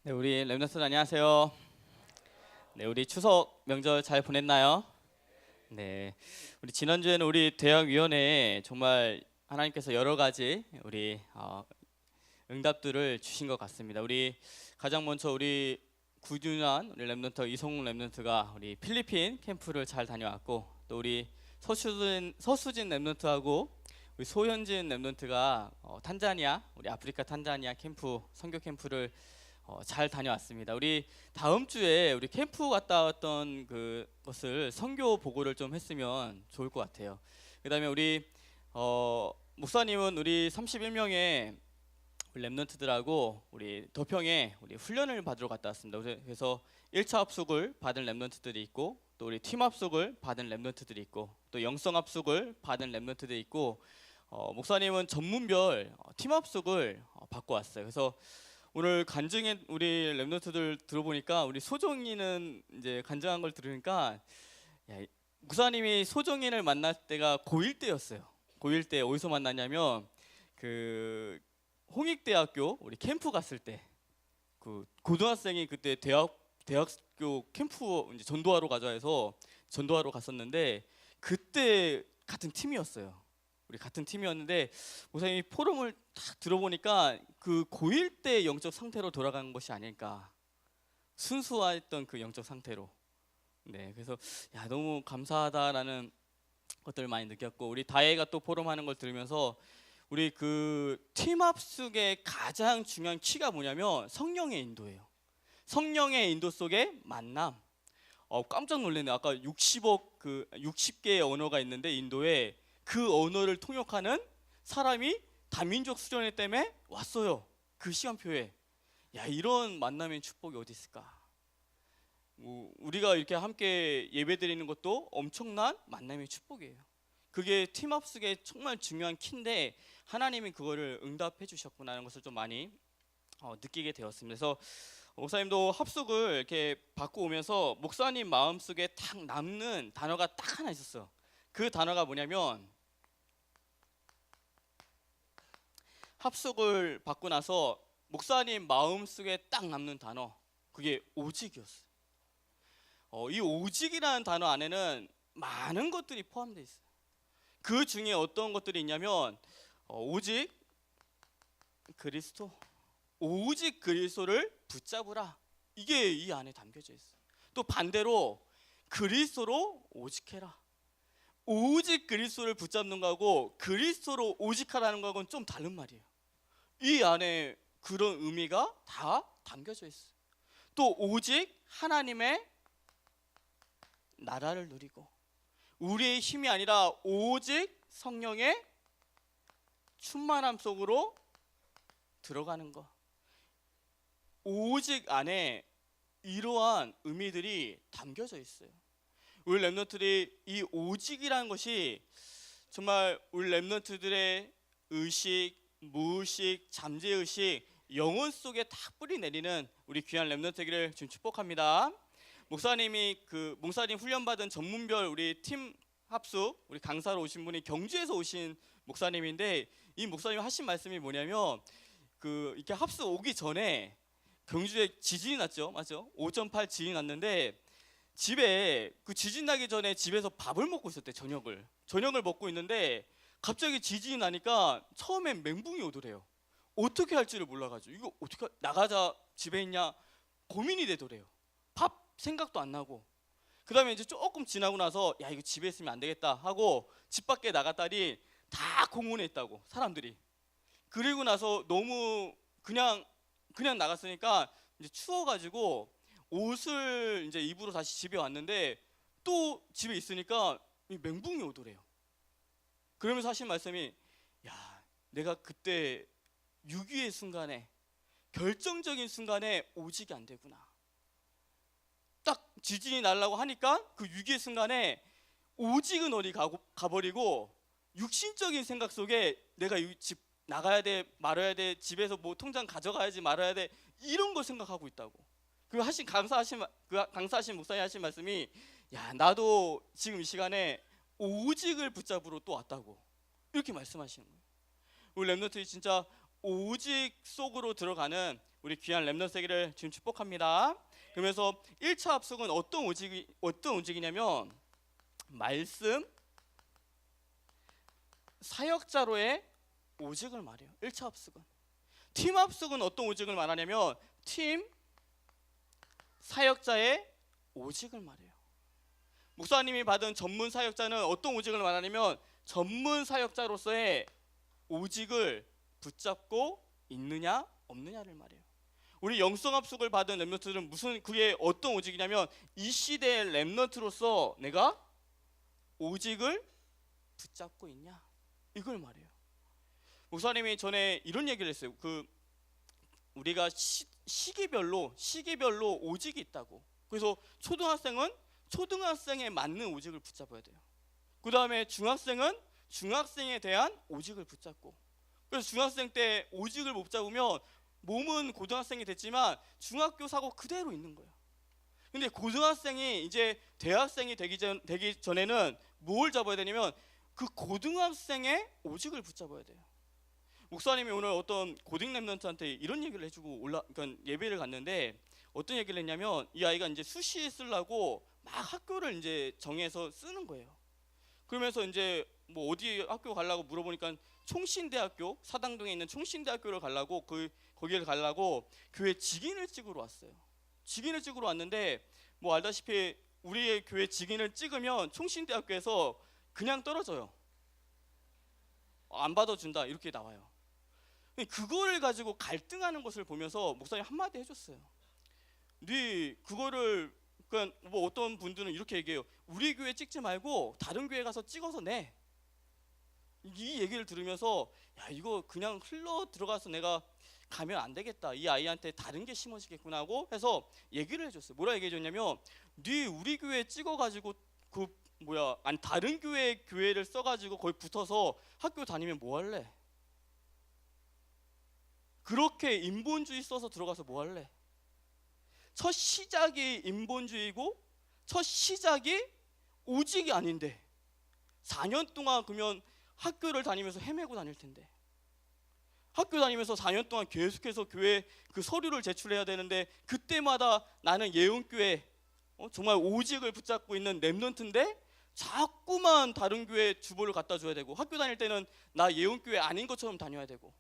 네, 우리 렘넌트 안녕하세요. 네, 우리 추석 명절 잘 보냈나요? 네, 우리 지난주에는 우리 대학위원회에 정말 하나님께서 여러 가지 우리 응답들을 주신 것 같습니다. 우리 가장 먼저 우리 구준환 우리 렘넌트 이성웅 렘넌트가 우리 필리핀 캠프를 잘 다녀왔고, 또 우리 서수진 렘넌트하고 우리 소현진 렘넌트가 탄자니아 우리 아프리카 탄자니아 캠프 선교 캠프를 잘 다녀왔습니다. 우리 다음 주에 우리 캠프 갔다 왔던 그것을 선교 보고를 좀 했으면 좋을 것 같아요. 그다음에 우리 목사님은 우리 31명의 렘넌트들하고 우리 도평에 우리 훈련을 받으러 갔다 왔습니다. 그래서 1차 합숙을 받은 렘넌트들이 있고, 또 우리 팀 합숙을 받은 렘넌트들이 있고, 또 영성 합숙을 받은 렘넌트들이 있고, 목사님은 전문별 팀 합숙을 받고 왔어요. 그래서 오늘 간증에 우리 렘넌트들 들어보니까, 우리 소정이는 이제 간증한 걸 들으니까, 목사님이 소정이를 만날 때가 고1 때였어요. 고1 때 어디서 만났냐면 그 홍익대학교 우리 캠프 갔을 때, 그 고등학생이 그때 대학교 캠프 이제 전도하러 가자 해서 전도하러 갔었는데, 그때 같은 팀이었어요. 우리 같은 팀이었는데 목사님이 포럼을 딱 들어보니까 그 고1 때 영적 상태로 돌아간 것이 아닐까, 순수했던 그 영적 상태로. 네, 그래서 너무 감사하다라는 것들을 많이 느꼈고, 우리 다혜가 또 포럼하는 걸 들으면서 우리 그 팀 합숙의 가장 중요한 키가 뭐냐면 성령의 인도예요. 성령의 인도 속에 만남. 깜짝 놀랐네. 아까 60개의 언어가 있는데 인도에 그 언어를 통역하는 사람이 다민족 수련회 때문에 왔어요. 그 시간표에. 이런 만남의 축복이 어디 있을까? 우리가 이렇게 함께 예배드리는 것도 엄청난 만남의 축복이에요. 그게 팀 합숙의 정말 중요한 키인데, 하나님이 그거를 응답해 주셨구나 하는 것을 좀 많이 느끼게 되었습니다. 그래서 목사님도 합숙을 이렇게 받고 오면서 목사님 마음속에 딱 남는 단어가 딱 하나 있었어요. 그 단어가 뭐냐면, 합숙을 받고 나서 목사님 마음속에 딱 남는 단어, 그게 오직이었어요. 이 오직이라는 단어 안에는 많은 것들이 포함되어 있어요. 그 중에 어떤 것들이 있냐면 오직 그리스도, 오직 그리스도를 붙잡으라, 이게 이 안에 담겨져 있어요. 또 반대로 그리스도로 오직해라. 오직 그리스도를 붙잡는 거하고 그리스도로 오직하라는 거하고는 좀 다른 말이에요. 이 안에 그런 의미가 다 담겨져 있어요. 또 오직 하나님의 나라를 누리고, 우리의 힘이 아니라 오직 성령의 충만함 속으로 들어가는 것. 오직 안에 이러한 의미들이 담겨져 있어요. 우리 렘넌트들이 이 오직이라는 것이 정말 우리 렘넌트들의 의식, 무의식, 잠재의식, 영혼 속에 딱 뿌리 내리는 우리 귀한 렘넌트기를 지금 축복합니다. 목사님 훈련받은 전문별 우리 팀 합숙 우리 강사로 오신 분이 경주에서 오신 목사님인데, 이 목사님이 하신 말씀이 뭐냐면, 이렇게 합숙 오기 전에 경주에 지진이 났죠, 맞죠? 5.8 지진이 났는데, 집에 지진 나기 전에 집에서 밥을 먹고 있었대. 저녁을 먹고 있는데 갑자기 지진이 나니까 처음엔 멘붕이 오더래요. 어떻게 할지를 몰라가지고, 이거 어떻게 나가자, 집에 있냐 고민이 되더래요. 밥 생각도 안 나고. 그 다음에 이제 조금 지나고 나서 이거 집에 있으면 안 되겠다 하고 집 밖에 나갔더니 다 공원에 있다고, 사람들이. 그리고 나서 너무 그냥 나갔으니까 이제 추워가지고 옷을 이제 입으로 다시 집에 왔는데, 또 집에 있으니까 멘붕이 오더래요. 그러면서 하신 말씀이, 내가 그때 6.25의 순간에, 결정적인 순간에 오직이 안 되구나. 딱 지진이 나려고 하니까 그 6.25의 순간에 오직은 어디 가버리고 육신적인 생각 속에 내가 이 집 나가야 돼 말아야 돼, 집에서 뭐 통장 가져가야지 말아야 돼, 이런 걸 생각하고 있다고. 강사하신 목사님 하신 말씀이, 나도 지금 이 시간에 오직을 붙잡으러 또 왔다고, 이렇게 말씀하시는 거예요. 우리 렘넌트들이 진짜 오직 속으로 들어가는 우리 귀한 렘넌트 세기를 지금 축복합니다. 그러면서 1차 합숙은 어떤 오직이냐면 말씀 사역자로의 오직을 말해요. 1차 합숙은. 팀 합숙은 어떤 오직을 말하냐면 팀 사역자의 오직을 말해요. 목사님이 받은 전문 사역자는 어떤 오직을 말하냐면 전문 사역자로서의 오직을 붙잡고 있느냐 없느냐를 말해요. 우리 영성 합숙을 받은 렘넌트들은 그게 어떤 오직이냐면 이 시대의 렘넌트로서 내가 오직을 붙잡고 있냐 이걸 말해요. 목사님이 전에 이런 얘기를 했어요. 우리가 시기별로 오직이 있다고. 그래서 초등학생은 초등학생에 맞는 오직을 붙잡아야 돼요. 그 다음에 중학생은 중학생에 대한 오직을 붙잡고. 그래서 중학생 때 오직을 못 잡으면 몸은 고등학생이 됐지만 중학교 사고 그대로 있는 거예요. 근데 고등학생이 이제 대학생이 되기 전에는 뭘 잡아야 되냐면 그 고등학생의 오직을 붙잡아야 돼요. 목사님이 오늘 어떤 고딩 렘넌트한테 이런 얘기를 해주고 그러니까 예배를 갔는데 어떤 얘기를 했냐면 이 아이가 이제 수시 쓰려고 막 학교를 이제 정해서 쓰는 거예요. 그러면서 이제 뭐 어디 학교 가려고 물어보니까 총신대학교, 사당동에 있는 총신대학교를 가려고 거기를 가려고 교회 직인을 찍으러 왔어요. 직인을 찍으러 왔는데 뭐 알다시피 우리의 교회 직인을 찍으면 총신대학교에서 그냥 떨어져요. 안 받아준다 이렇게 나와요. 그거를 가지고 갈등하는 것을 보면서 목사님 한마디 해줬어요. 네 그거를 그러니까 뭐 어떤 분들은 이렇게 얘기해요. 우리 교회 찍지 말고 다른 교회 가서 찍어서 내. 이 얘기를 들으면서 야 이거 그냥 흘러 들어가서 내가 가면 안 되겠다. 이 아이한테 다른 게 심어지겠구나 하고 해서 얘기를 해줬어요. 뭐라 얘기해줬냐면 네 우리 교회 찍어가지고 다른 교회를 써가지고 거기 붙어서 학교 다니면 뭐 할래? 그렇게 인본주의 써서 들어가서 뭐 할래? 첫 시작이 인본주의고 첫 시작이 오직이 아닌데 4년 동안 그러면 학교를 다니면서 헤매고 다닐 텐데 학교 다니면서 4년 동안 계속해서 교회 그 서류를 제출해야 되는데 그때마다 나는 예언교회 정말 오직을 붙잡고 있는 렘넌트인데 자꾸만 다른 교회 주보를 갖다 줘야 되고 학교 다닐 때는 나 예언교회 아닌 것처럼 다녀야 되고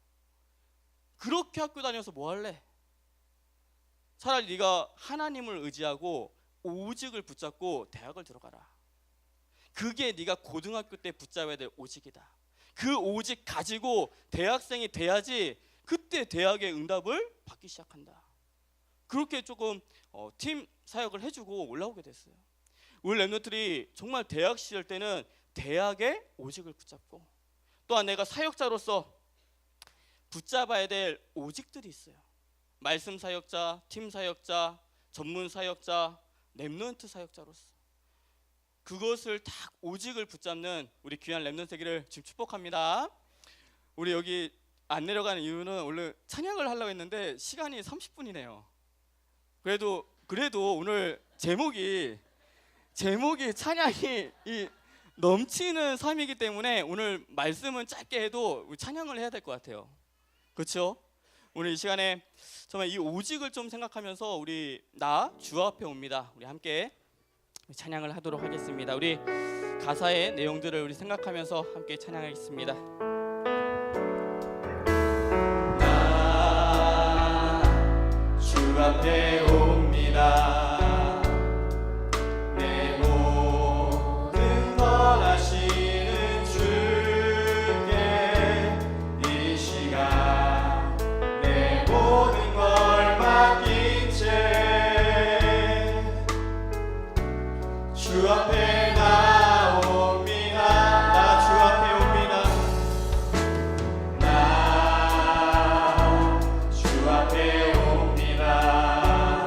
그렇게 학교 다녀서 뭐 할래? 차라리 네가 하나님을 의지하고 오직을 붙잡고 대학을 들어가라. 그게 네가 고등학교 때 붙잡아야 될 오직이다. 그 오직 가지고 대학생이 돼야지 그때 대학의 응답을 받기 시작한다. 그렇게 조금 팀 사역을 해주고 올라오게 됐어요. 우리 렘넌트들이 정말 대학 시절 때는 대학의 오직을 붙잡고 또한 내가 사역자로서 붙잡아야 될 오직들이 있어요. 말씀 사역자, 팀 사역자, 전문 사역자, 렘넌트 사역자로서 그것을 딱 오직을 붙잡는 우리 귀한 렘넌트 세기를 지금 축복합니다. 우리 여기 안 내려가는 이유는 원래 찬양을 하려고 했는데 시간이 30분이네요. 그래도 오늘 제목이 찬양이 넘치는 삶이기 때문에 오늘 말씀은 짧게 해도 찬양을 해야 될 것 같아요. 그렇죠? 오늘 이 시간에 정말 이 오직을 좀 생각하면서 나 주 앞에 옵니다. 우리 함께 찬양을 하도록 하겠습니다. 우리 가사의 내용들을 우리 생각하면서 함께 찬양하겠습니다. 나 주 앞에 옵니다. 주 앞에 나옵니다. 나 주 앞에 옵니다. 나 주 앞에 옵니다.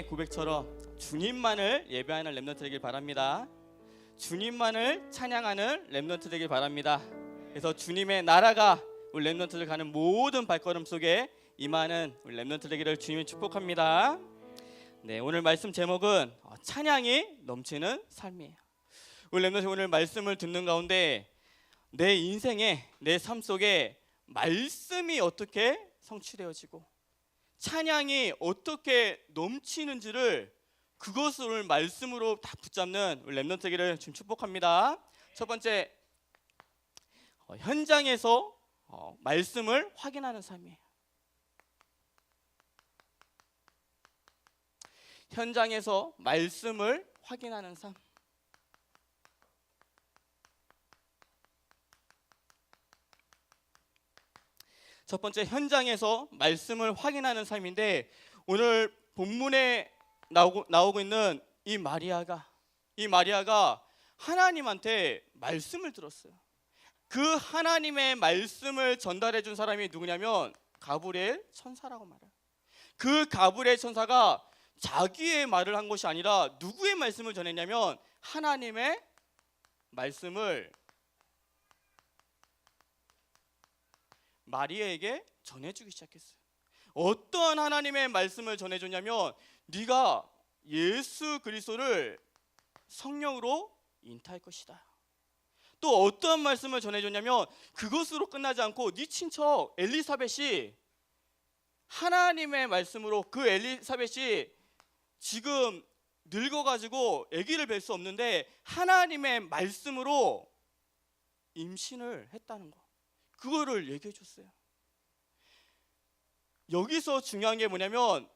신앙의 고백처럼 주님만을 예배하는 렘넌트 되길 바랍니다. 주님만을 찬양하는 렘넌트 되길 바랍니다. 그래서 주님의 나라가 우리 렘넌트들 가는 모든 발걸음 속에 임하는 우리 렘넌트 되기를 주님이 축복합니다. 네, 오늘 말씀 제목은 찬양이 넘치는 삶이에요. 우리 렘넌트 오늘 말씀을 듣는 가운데 내 인생에, 내 삶 속에 말씀이 어떻게 성취되어지고 찬양이 어떻게 넘치는지를 그것을 오늘 말씀으로 다 붙잡는 우리 렘넌트 되기를 주님 축복합니다. 첫 번째, 현장에서 말씀을 확인하는 삶이에요. 현장에서 말씀을 확인하는 삶. 첫 번째, 현장에서 말씀을 확인하는 삶인데, 오늘 본문에 나오고 있는 이 마리아가 하나님한테 말씀을 들었어요. 그 하나님의 말씀을 전달해 준 사람이 누구냐면 가브리엘 천사라고 말해요. 그 가브리엘 천사가 자기의 말을 한 것이 아니라 누구의 말씀을 전했냐면 하나님의 말씀을 마리아에게 전해주기 시작했어요. 어떠한 하나님의 말씀을 전해줬냐면 네가 예수 그리스도를 성령으로 잉태할 것이다. 또 어떠한 말씀을 전해줬냐면 그것으로 끝나지 않고 네 친척 엘리사벳이 하나님의 말씀으로, 그 엘리사벳이 지금 늙어가지고 아기를 뵐 수 없는데 하나님의 말씀으로 임신을 했다는 거, 그거를 얘기해 줬어요. 여기서 중요한 게 뭐냐면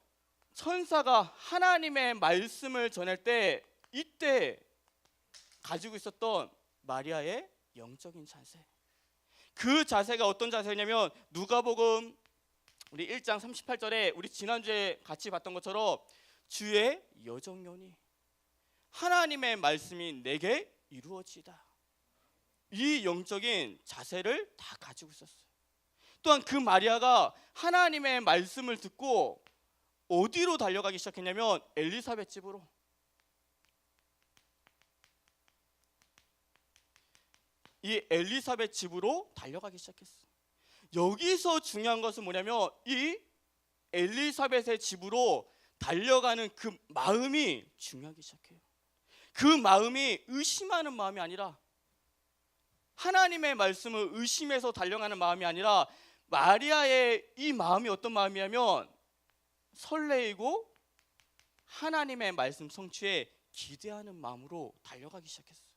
천사가 하나님의 말씀을 전할 때 이때 가지고 있었던 마리아의 영적인 자세, 그 자세가 어떤 자세냐면 누가복음 우리 1장 38절에 우리 지난주에 같이 봤던 것처럼 주의 여정년이 하나님의 말씀이 내게 이루어지다, 이 영적인 자세를 다 가지고 있었어요. 또한 그 마리아가 하나님의 말씀을 듣고 어디로 달려가기 시작했냐면 엘리사벳 집으로. 이 엘리사벳 집으로 달려가기 시작했어요. 여기서 중요한 것은 뭐냐면 이 엘리사벳의 집으로 달려가는 그 마음이 중요하기 시작해요. 그 마음이 의심하는 마음이 아니라, 하나님의 말씀을 의심해서 달려가는 마음이 아니라 마리아의 이 마음이 어떤 마음이냐면 설레이고 하나님의 말씀 성취에 기대하는 마음으로 달려가기 시작했어요.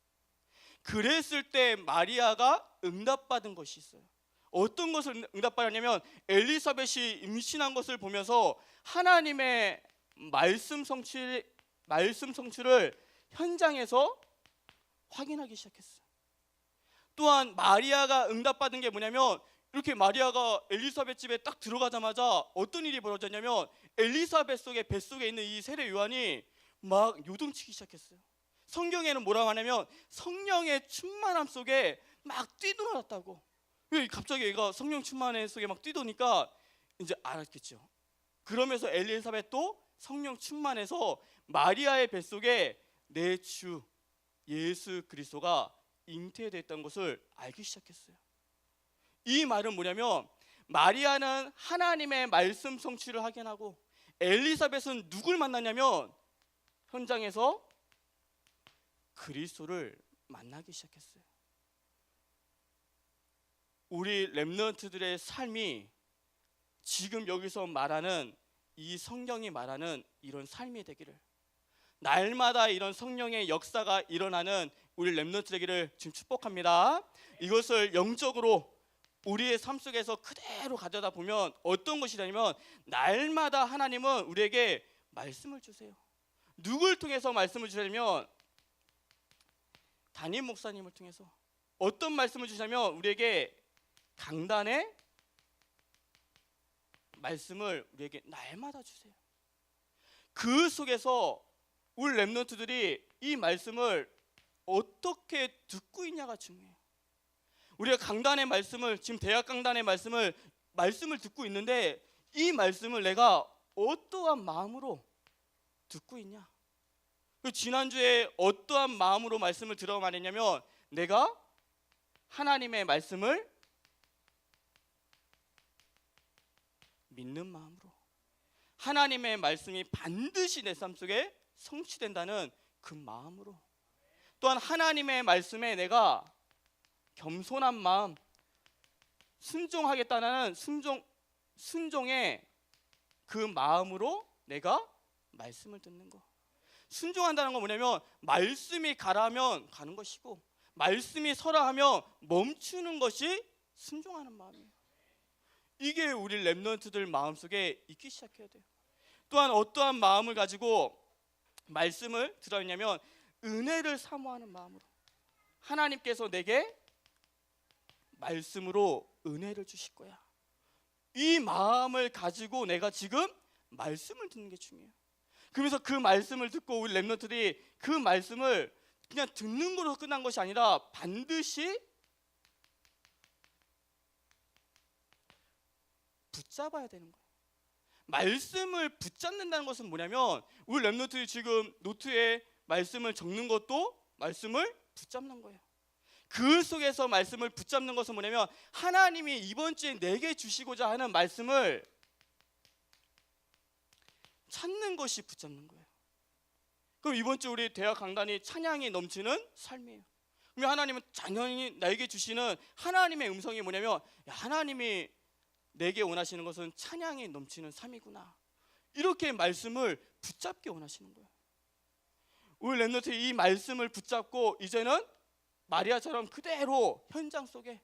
그랬을 때 마리아가 응답받은 것이 있어요. 어떤 것을 응답받았냐면 엘리사벳이 임신한 것을 보면서 하나님의 말씀 성취를 현장에서 확인하기 시작했어요. 또한 마리아가 응답받은 게 뭐냐면 이렇게 마리아가 엘리사벳 집에 딱 들어가자마자 어떤 일이 벌어졌냐면 엘리사벳 속에 뱃속에 있는 이 세례 요한이 막 요동치기 시작했어요. 성경에는 뭐라고 하냐면 성령의 충만함 속에 막 뛰놀았다고. 갑자기 얘가 성령 충만함 속에 막 뛰도니까 이제 알았겠죠. 그러면서 엘리사벳도 성령 충만해서 마리아의 뱃속에 내 주 예수 그리스도가 잉태됐다는 것을 알기 시작했어요. 이 말은 뭐냐면 마리아는 하나님의 말씀 성취를 확인하고 엘리사벳은 누굴 만났냐면 현장에서 그리스도를 만나기 시작했어요. 우리 렘넌트들의 삶이 지금 여기서 말하는 이 성경이 말하는 이런 삶이 되기를, 날마다 이런 성령의 역사가 일어나는 우리 렘넌트 되기를 지금 축복합니다. 이것을 영적으로 우리의 삶 속에서 그대로 가져다 보면 어떤 것이냐면 날마다 하나님은 우리에게 말씀을 주세요. 누굴 통해서 말씀을 주냐면 담임 목사님을 통해서. 어떤 말씀을 주냐면 우리에게 강단의 말씀을 우리에게 날마다 주세요. 그 속에서 우리 렘넌트들이 이 말씀을 어떻게 듣고 있냐가 중요해요. 우리가 강단의 말씀을, 지금 대학 강단의 말씀을 듣고 있는데 이 말씀을 내가 어떠한 마음으로 듣고 있냐? 그 지난주에 어떠한 마음으로 말씀을 들어 말했냐면 내가 하나님의 말씀을 믿는 마음으로, 하나님의 말씀이 반드시 내 삶 속에 성취된다는 그 마음으로, 또한 하나님의 말씀에 내가 겸손한 마음, 순종하겠다는 순종의 그 마음으로 내가 말씀을 듣는 거. 순종한다는 건 뭐냐면 말씀이 가라면 가는 것이고 말씀이 서라 하면 멈추는 것이 순종하는 마음이에요. 이게 우리 렘넌트들 마음속에 있기 시작해야 돼요. 또한 어떠한 마음을 가지고 말씀을 들었냐면 은혜를 사모하는 마음으로, 하나님께서 내게 말씀으로 은혜를 주실 거야. 이 마음을 가지고 내가 지금 말씀을 듣는 게 중요해요. 그래서 그 말씀을 듣고 우리 렘넌트들이 그 말씀을 그냥 듣는 걸로 끝난 것이 아니라 반드시 붙잡아야 되는 거예요. 말씀을 붙잡는다는 것은 뭐냐면 우리 렘넌트들이 지금 노트에 말씀을 적는 것도 말씀을 붙잡는 거예요. 그 속에서 말씀을 붙잡는 것은 뭐냐면 하나님이 이번 주에 내게 주시고자 하는 말씀을 찾는 것이 붙잡는 거예요. 그럼 이번 주 우리 대학 강단이 찬양이 넘치는 삶이에요. 그러면 하나님은 당연히 나에게 주시는 하나님의 음성이 뭐냐면 하나님이 내게 원하시는 것은 찬양이 넘치는 삶이구나. 이렇게 말씀을 붙잡게 원하시는 거예요. 우리 렘넌트 이 말씀을 붙잡고 이제는 마리아처럼 그대로 현장 속에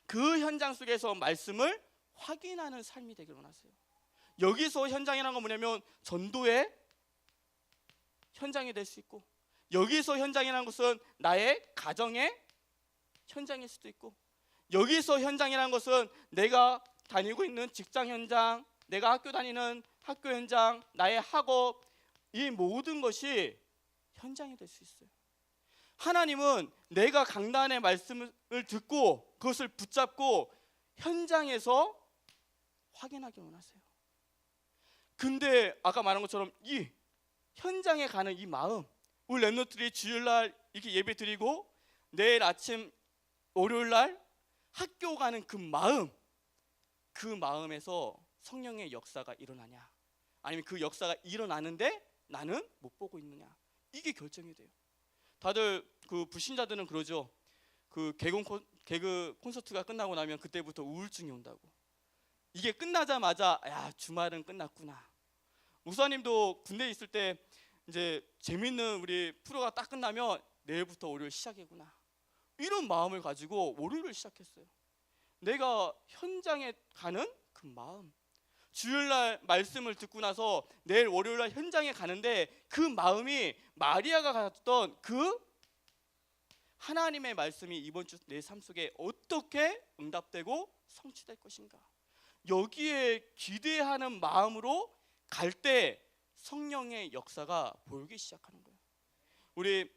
그 현장 속에서 말씀을 확인하는 삶이 되길 원하세요. 여기서 현장이라는 건 뭐냐면 전도의 현장이 될 수 있고, 여기서 현장이라는 것은 나의 가정의 현장일 수도 있고, 여기서 현장이라는 것은 내가 다니고 있는 직장 현장, 내가 학교 다니는 학교 현장, 나의 학업, 이 모든 것이 현장이 될 수 있어요. 하나님은 내가 강단의 말씀을 듣고 그것을 붙잡고 현장에서 확인하기 원하세요. 근데 아까 말한 것처럼 이 현장에 가는 이 마음, 우리 렘넌트들이 주일날 이렇게 예배 드리고 내일 아침 월요일날 학교 가는 그 마음에서 성령의 역사가 일어나냐, 아니면 그 역사가 일어나는데 나는 못 보고 있느냐, 이게 결정이 돼요. 다들 그 불신자들은 그러죠. 그 개그 콘서트가 끝나고 나면 그때부터 우울증이 온다고. 이게 끝나자마자 야 주말은 끝났구나. 목사님도 군대에 있을 때 이제 재밌는 우리 프로가 딱 끝나면 내일부터 월요일 시작이구나, 이런 마음을 가지고 월요일을 시작했어요. 내가 현장에 가는 그 마음, 주일날 말씀을 듣고 나서 내일 월요일날 현장에 가는데 그 마음이 마리아가 가졌던 그 하나님의 말씀이 이번 주 내 삶 속에 어떻게 응답되고 성취될 것인가, 여기에 기대하는 마음으로 갈 때 성령의 역사가 보이기 시작하는 거예요. 우리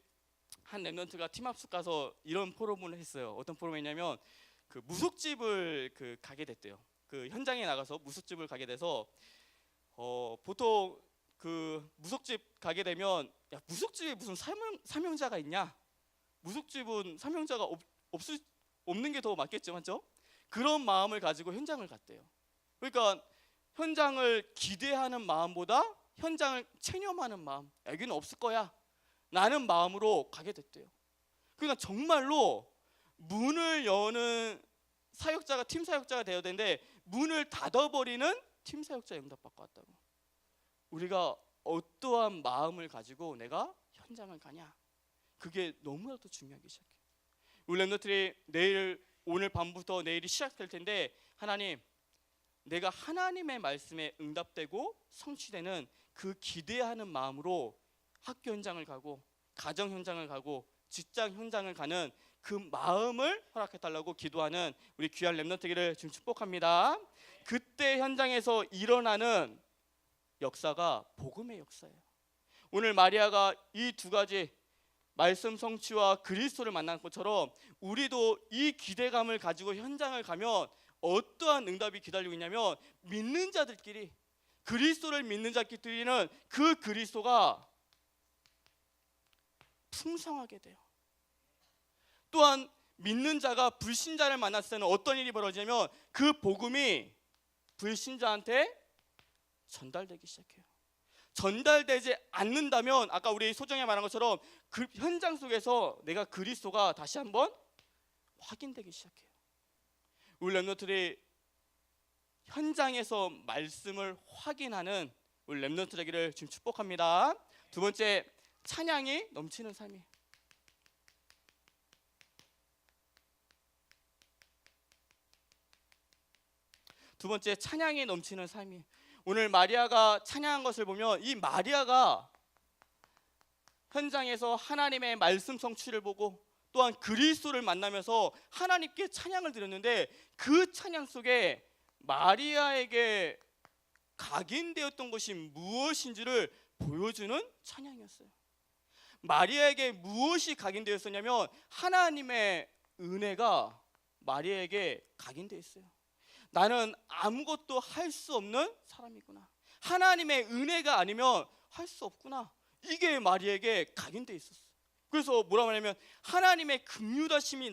한 렘넌트가 팀합숙 가서 이런 포럼을 했어요. 어떤 포럼이냐면 그 무속집을 가게 됐대요. 그 현장에 나가서 무속집을 가게 돼서 보통 그 무속집 가게 되면 야 무속집에 무슨 사명자가 있냐? 무속집은 사명자가 없는 게 더 맞겠죠, 맞죠? 그런 마음을 가지고 현장을 갔대요. 그러니까 현장을 기대하는 마음보다 현장을 체념하는 마음, 여기는 없을 거야 라는 마음으로 가게 됐대요. 그러니까 정말로 문을 여는 사역자가 팀 사역자가 되어야 되는데 문을 닫아버리는 팀 사역자 응답받고 왔다고. 우리가 어떠한 마음을 가지고 내가 현장을 가냐, 그게 너무나도 중요하기 시작해요. 우리 렘넌트들이 오늘 밤부터 내일이 시작될 텐데 하나님, 내가 하나님의 말씀에 응답되고 성취되는 그 기대하는 마음으로 학교 현장을 가고 가정 현장을 가고 직장 현장을 가는 그 마음을 허락해달라고 기도하는 우리 귀한 렘넌트기를 지금 축복합니다. 그때 현장에서 일어나는 역사가 복음의 역사예요. 오늘 마리아가 이 두 가지 말씀 성취와 그리스도를 만난 것처럼 우리도 이 기대감을 가지고 현장을 가면 어떠한 응답이 기다리고 있냐면 믿는 자들끼리 그리스도를 믿는 자끼리는 그 그리스도가 풍성하게 돼요. 또한 믿는 자가 불신자를 만났을 때는 어떤 일이 벌어지냐면 그 복음이 불신자한테 전달되기 시작해요. 전달되지 않는다면 아까 우리 소정이 말한 것처럼 그 현장 속에서 내가 그리스도가 다시 한번 확인되기 시작해요. 우리 렘넌트들이 현장에서 말씀을 확인하는 우리 렘넌트 되기를 지금 축복합니다. 두 번째, 찬양이 넘치는 삶이에요. 두 번째, 찬양이 넘치는 삶이에요. 오늘 마리아가 찬양한 것을 보면 이 마리아가 현장에서 하나님의 말씀 성취를 보고 또한 그리스도를 만나면서 하나님께 찬양을 드렸는데 그 찬양 속에 마리아에게 각인되었던 것이 무엇인지를 보여주는 찬양이었어요. 마리아에게 무엇이 각인되었었냐면 하나님의 은혜가 마리아에게 각인되어 있어요. 나는 아무것도 할 수 없는 사람이구나. 하나님의 은혜가 아니면 할 수 없구나. 이게 마리아에게 각인되어 있었어요. 그래서 뭐라고 하냐면 하나님의 긍휼하심이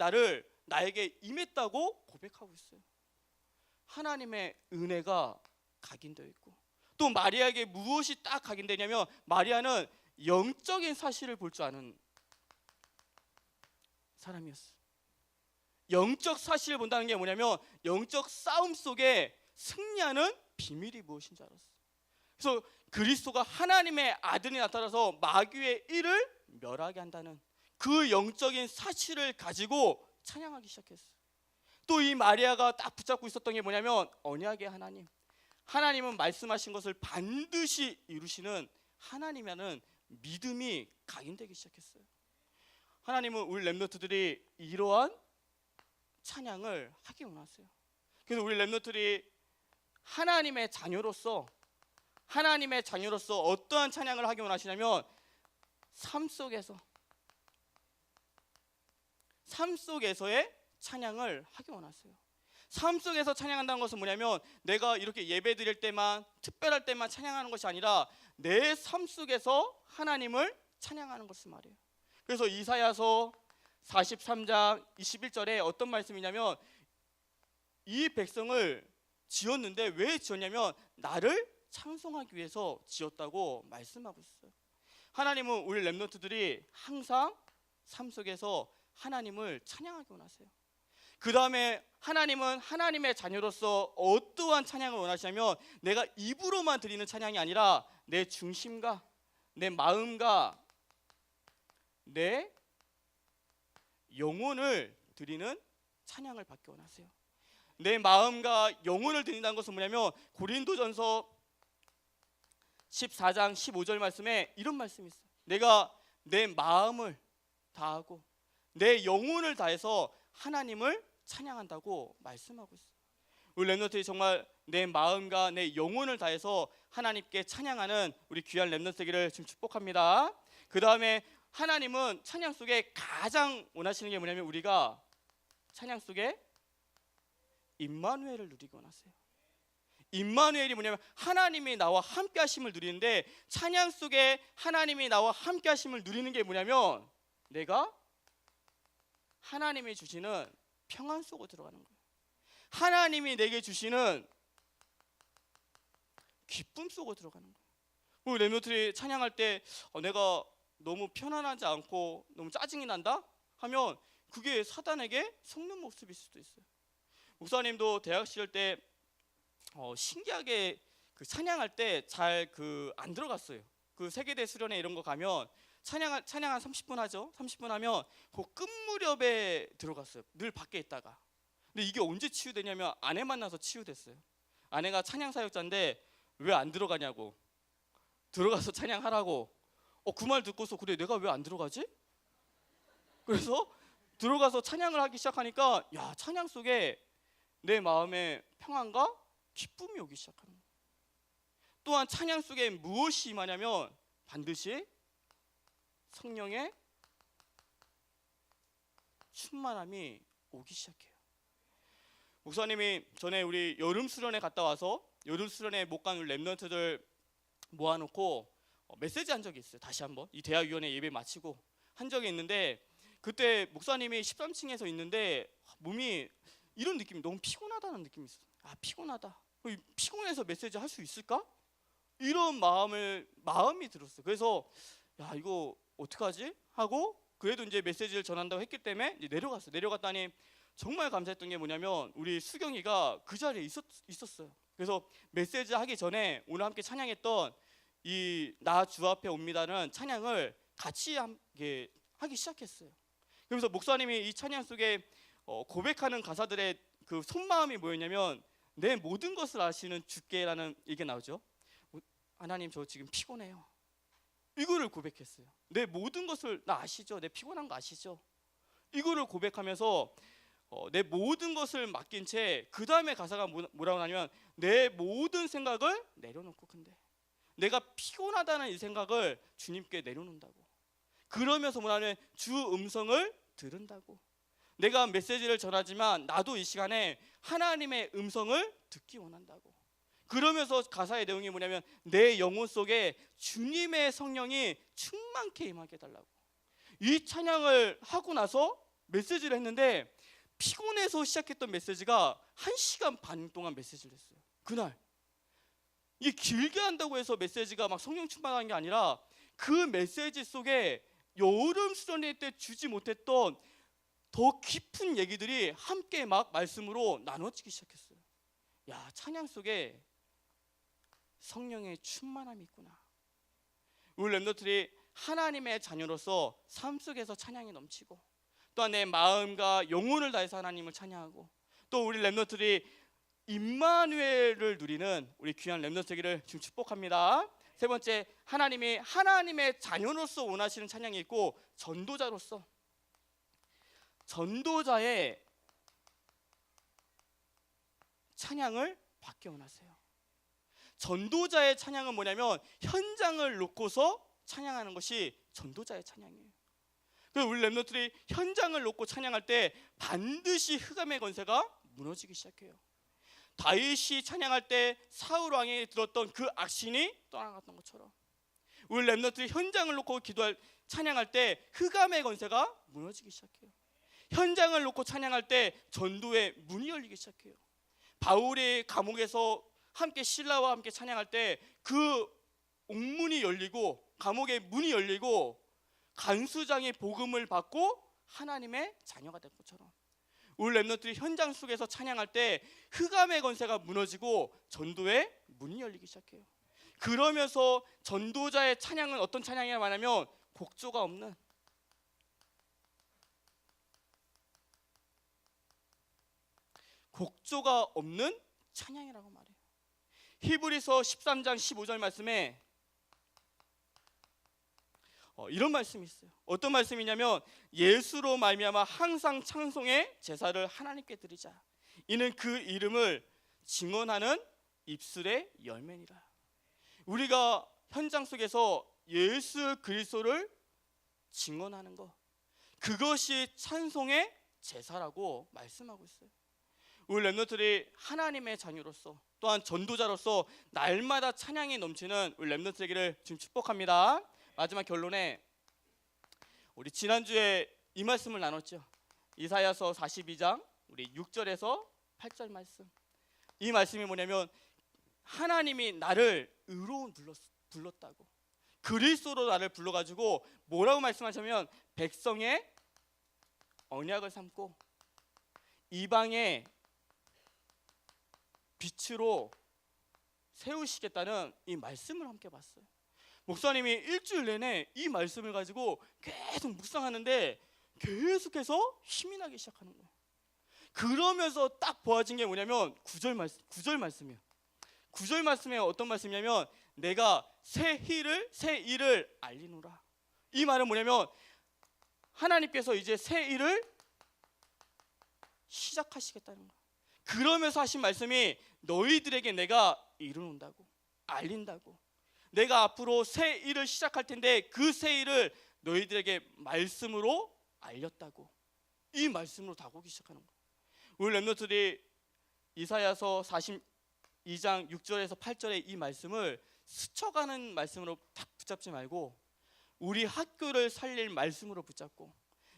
나에게 임했다고 고백하고 있어요. 하나님의 은혜가 각인되어 있고 또 마리아에게 무엇이 딱 각인되냐면 마리아는 영적인 사실을 볼 줄 아는 사람이었어요. 영적 사실을 본다는 게 뭐냐면 영적 싸움 속에 승리하는 비밀이 무엇인지 알았어요. 그래서 그리스도가 하나님의 아들이 나타나서 마귀의 일을 멸하게 한다는 그 영적인 사실을 가지고 찬양하기 시작했어요. 또 이 마리아가 딱 붙잡고 있었던 게 뭐냐면 언약의 하나님, 하나님은 말씀하신 것을 반드시 이루시는 하나님이라는 믿음이 각인되기 시작했어요. 하나님은 우리 렘넌트들이 이러한 찬양을 하기 원하세요. 그래서 우리 렘넌트들이 하나님의 자녀로서 어떠한 찬양을 하기 원하시냐면 삶 속에서의 찬양을 하기 원하세요. 삶 속에서 찬양한다는 것은 뭐냐면 내가 이렇게 예배 드릴 때만 특별할 때만 찬양하는 것이 아니라 내 삶 속에서 하나님을 찬양하는 것을 말해요. 그래서 이사야서 43장 21절에 어떤 말씀이냐면 이 백성을 지었는데 왜 지었냐면 나를 찬송하기 위해서 지었다고 말씀하고 있어요. 하나님은 우리 렘넌트들이 항상 삶 속에서 하나님을 찬양하기 원하세요. 그 다음에 하나님은 하나님의 자녀로서 어떠한 찬양을 원하시냐면 내가 입으로만 드리는 찬양이 아니라 내 중심과 내 마음과 내 영혼을 드리는 찬양을 받기 원하세요. 내 마음과 영혼을 드린다는 것은 뭐냐면 고린도전서 14장 15절 말씀에 이런 말씀이 있어요. 내가 내 마음을 다하고 내 영혼을 다해서 하나님을 찬양한다고 말씀하고 있어요. 우리 렘넌트들이 정말 내 마음과 내 영혼을 다해서 하나님께 찬양하는 우리 귀한 렘넌트 되기를 지금 축복합니다. 그 다음에 하나님은 찬양 속에 가장 원하시는 게 뭐냐면 우리가 찬양 속에 임마누엘을 누리기 원하세요. 임마누엘이 뭐냐면 하나님이 나와 함께 하심을 누리는데 찬양 속에 하나님이 나와 함께 하심을 누리는 게 뭐냐면 내가 하나님이 주시는 평안 속으로 들어가는 거예요. 하나님이 내게 주시는 기쁨 속으로 들어가는 거예요. 우리 렘넌트들이 찬양할 때 내가 너무 편안하지 않고 너무 짜증이 난다 하면 그게 사단에게 속는 모습일 수도 있어요. 목사님도 대학 시절 때 신기하게 그 찬양할 때 잘 안 들어갔어요. 그 세계대 수련회 이런 거 가면 찬양 한 30분 하죠. 30분 하면 그 끝 무렵에 들어갔어요. 늘 밖에 있다가. 근데 이게 언제 치유되냐면 아내 만나서 치유됐어요. 아내가 찬양 사역자인데 왜 안 들어가냐고. 들어가서 찬양하라고. 그 말 듣고서 그래 내가 왜 안 들어가지? 그래서 들어가서 찬양을 하기 시작하니까 야 찬양 속에 내 마음에 평안과 기쁨이 오기 시작하는 거예요. 또한 찬양 속에 무엇이 임하냐면 반드시 성령의 충만함이 오기 시작해요. 목사님이 전에 우리 여름 수련회 갔다 와서 여름 수련회 못 간 랩런트들 모아놓고 메시지 한 적이 있어요. 다시 한번 이 대학위원회 예배 마치고 한 적이 있는데, 그때 목사님이 13층에서 있는데 몸이 이런 느낌이, 너무 피곤하다는 느낌이 있어요. 아, 피곤하다. 피곤해서 메시지 할 수 있을까? 이런 마음이 들었어요. 그래서 야, 이거 어떡하지? 하고 그래도 이제 메시지를 전한다고 했기 때문에 이제 내려갔어요. 내려갔더니 정말 감사했던 게 뭐냐면 우리 수경이가 그 자리에 있었어요. 그래서 메시지 하기 전에 오늘 함께 찬양했던 이 나 주 앞에 옵니다는 찬양을 같이 함께 하기 시작했어요. 그래서 목사님이 이 찬양 속에 고백하는 가사들의 그 속마음이 뭐였냐면, 내 모든 것을 아시는 주께라는 이게 나오죠. 하나님, 저 지금 피곤해요. 이거를 고백했어요. 내 모든 것을 나 아시죠? 내 피곤한 거 아시죠? 이거를 고백하면서 내 모든 것을 맡긴 채 그 다음에 가사가 뭐라고 하냐면, 내 모든 생각을 내려놓고, 근데 내가 피곤하다는 이 생각을 주님께 내려놓는다고. 그러면서 뭐냐면 주 음성을 들은다고. 내가 메시지를 전하지만 나도 이 시간에 하나님의 음성을 듣기 원한다고. 그러면서 가사의 내용이 뭐냐면, 내 영혼 속에 주님의 성령이 충만케 임하게 해달라고. 이 찬양을 하고 나서 메시지를 했는데, 피곤해서 시작했던 메시지가 1시간 반 동안 메시지를 했어요. 그날 이 길게 한다고 해서 메시지가 막 성령 충만한 게 아니라, 그 메시지 속에 여름 수련회 때 주지 못했던 더 깊은 얘기들이 함께 막 말씀으로 나눠지기 시작했어요. 야, 찬양 속에 성령의 충만함이 있구나. 우리 렘넌트들이 하나님의 자녀로서 삶 속에서 찬양이 넘치고, 또한 내 마음과 영혼을 다해서 하나님을 찬양하고, 또 우리 렘넌트들이 임마누엘을 누리는 우리 귀한 렘넌트 되기를 지금 축복합니다. 세 번째, 하나님이 하나님의 자녀로서 원하시는 찬양이 있고, 전도자로서, 전도자의 찬양을 받기 원하세요. 전도자의 찬양은 뭐냐면 현장을 놓고서 찬양하는 것이 전도자의 찬양이에요. 그래서 우리 렘넌트들이 현장을 놓고 찬양할 때 반드시 흑암의 권세가 무너지기 시작해요. 다윗이 찬양할 때 사울 왕이 들었던 그 악신이 떠나갔던 것처럼, 우리 렘넌트들이 현장을 놓고 찬양할 때 흑암의 권세가 무너지기 시작해요. 현장을 놓고 찬양할 때 전도의 문이 열리기 시작해요. 바울이 감옥에서 함께 신라와 함께 찬양할 때 그 옥문이 열리고 감옥의 문이 열리고 간수장의 복음을 받고 하나님의 자녀가 된 것처럼, 우리 렘넌트들이 현장 속에서 찬양할 때 흑암의 권세가 무너지고 전도의 문이 열리기 시작해요. 그러면서 전도자의 찬양은 어떤 찬양이냐 말하면 곡조가 없는, 찬양이라고 말해요. 히브리서 13장 15절 말씀에 이런 말씀이 있어요. 어떤 말씀이냐면, 예수로 말미암아 항상 찬송의 제사를 하나님께 드리자. 이는 그 이름을 증언하는 입술의 열매니라. 우리가 현장 속에서 예수 그리스도를 증언하는 것, 그것이 찬송의 제사라고 말씀하고 있어요. 우리 렘넌트들이 하나님의 자녀로서, 또한 전도자로서 날마다 찬양이 넘치는 우리 렘넌트들에게를 지금 축복합니다. 마지막 결론에 우리 지난주에 이 말씀을 나눴죠. 이사야서 42장 우리 6절에서 8절 말씀. 이 말씀이 뭐냐면, 하나님이 나를 의로운 불렀다고, 그리스도로 나를 불러가지고 뭐라고 말씀하시냐면, 백성의 언약을 삼고 이방의 빛으로 세우시겠다는 이 말씀을 함께 봤어요. 목사님이 일주일 내내 이 말씀을 가지고 계속 묵상하는데 계속해서 힘이 나기 시작하는 거예요. 그러면서 딱 보아진 게 뭐냐면 9절 말씀이에요. 9절 말씀에 어떤 말씀이냐면, 내가 새 일을 알리노라. 이 말은 뭐냐면, 하나님께서 이제 새 일을 시작하시겠다는 거예요. 그러면서 하신 말씀이, 너희들에게 내가 이루는다고, 알린다고. 내가 앞으로 새 일을 시작할 텐데 그 새 일을 너희들에게 말씀으로 알렸다고. 이 말씀으로 다가오기 시작하는 거예요. 우리 렘넌트들이 이사야서 2장 6절에서 8절의 이 말씀을 스쳐가는 말씀으로 딱 붙잡지 말고 우리 학교를 살릴 말씀으로 붙잡고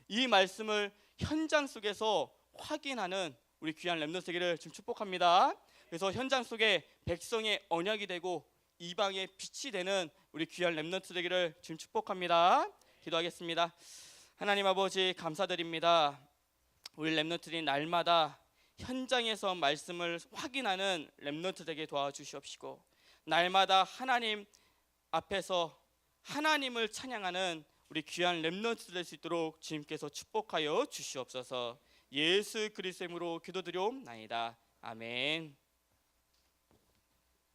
이 말씀을 현장 속에서 확인하는 우리 귀한 렘넌트 되기를 지금 축복합니다. 그래서 현장 속에 백성의 언약이 되고 이방의 빛이 되는 우리 귀한 렘넌트 되기를 지금 축복합니다. 기도하겠습니다. 하나님 아버지 감사드립니다. 우리 렘넌트들이 날마다 현장에서 말씀을 확인하는 렘넌트 되게 도와주시옵시고 날마다 하나님 앞에서 하나님을 찬양하는 우리 귀한 렘넌트 될 수 있도록 주님께서 축복하여 주시옵소서. 예수 그리스도의 이름으로 기도드리옵나이다. 아멘.